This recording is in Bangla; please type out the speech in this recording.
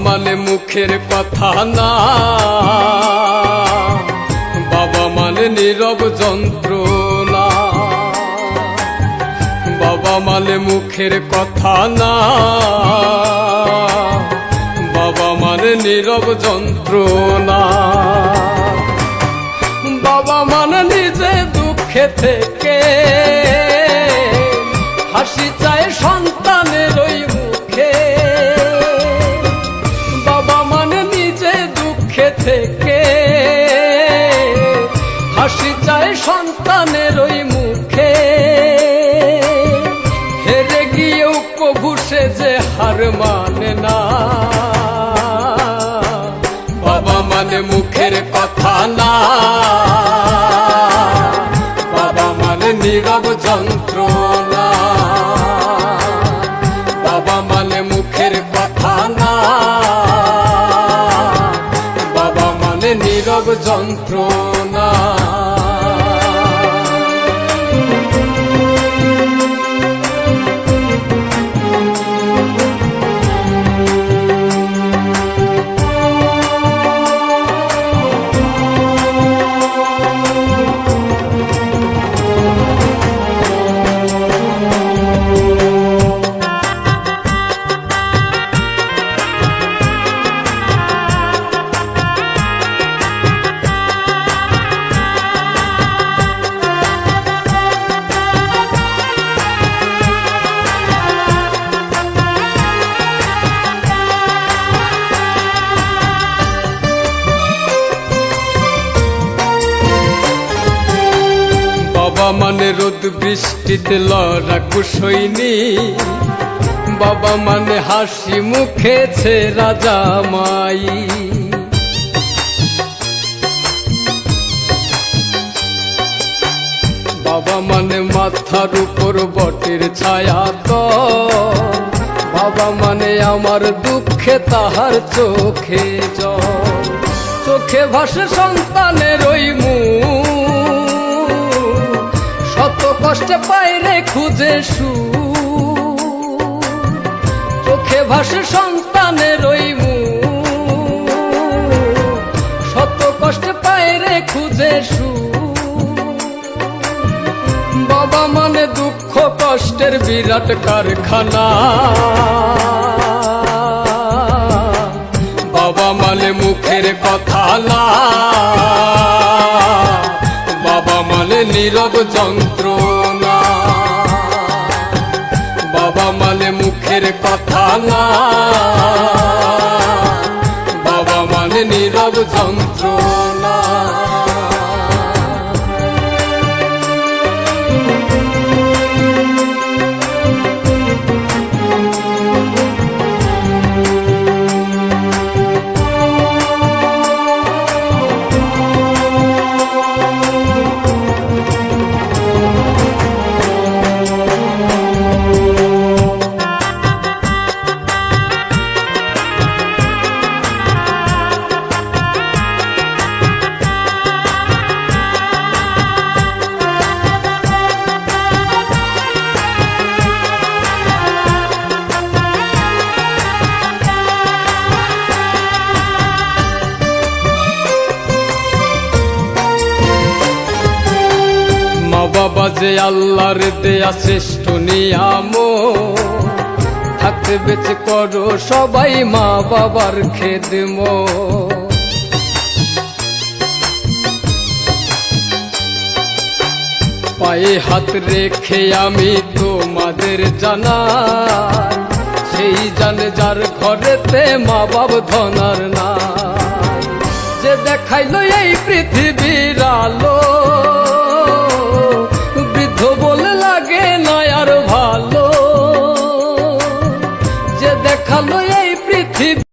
মানে মুখের কথা না, বাবা মানে নীরব যন্ত্রণা। বাবা মানে মুখের কথা না, বাবা মানে নীরব যন্ত্রণা। বাবা মানে নিজে দুঃখে থেকে হাসি চায় সন্তানের ওই মুখে। বাবা মানে নিজে দুঃখে থেকে হাসি চায় সন্তানের ওই মুখে। হেরে গিয়েও কভু সে যে হার মানে না। বাবা মানে মুখের কথা না, বাবা মানে নীরব যন্ত্রণা। বাবা মানে মুখের কথা না, বাবা মানে নীরব যন্ত্রণা। বাবা মানে রোদ বৃষ্টিতে লড়াকু সৈনিক। বাবা মানে হাসি মুখে ছেঁড়া জামাই। বাবা মানে মাথার উপর বটের ছায়া তো। বাবা মানে আমার দুঃখে তাহার চোখে জল। চোখে ভাসে সন্তানের ওই মুখ, শত কষ্টে পাইরে খুঁজে সুখ। চোখে ভাসে সন্তানের ওই মুখ, শত কষ্টে পাইরে খুঁজে সুখ। বাবা মানে দুঃখ কষ্টের বিরাট কারখানা। বাবা মানে মুখের কথা না, বাবা মানে নীরব যন্ত্রণা। বাবা মানে মুখের কথা না, বাবা মানে নীরব যন্ত্রণা। বাবা যে আল্লাহর দেয়া শ্রেষ্ঠ নিয়ামত। থাকতে বেঁচে করো সবাই মা বাবার খেদমত। পায়ে হাত রেখে আমি তোমাদের জানাই, সেই জানে যার ঘরেতে মা বাবা ধনার নাই। যে দেখাইলো এই পৃথিবীর আলো,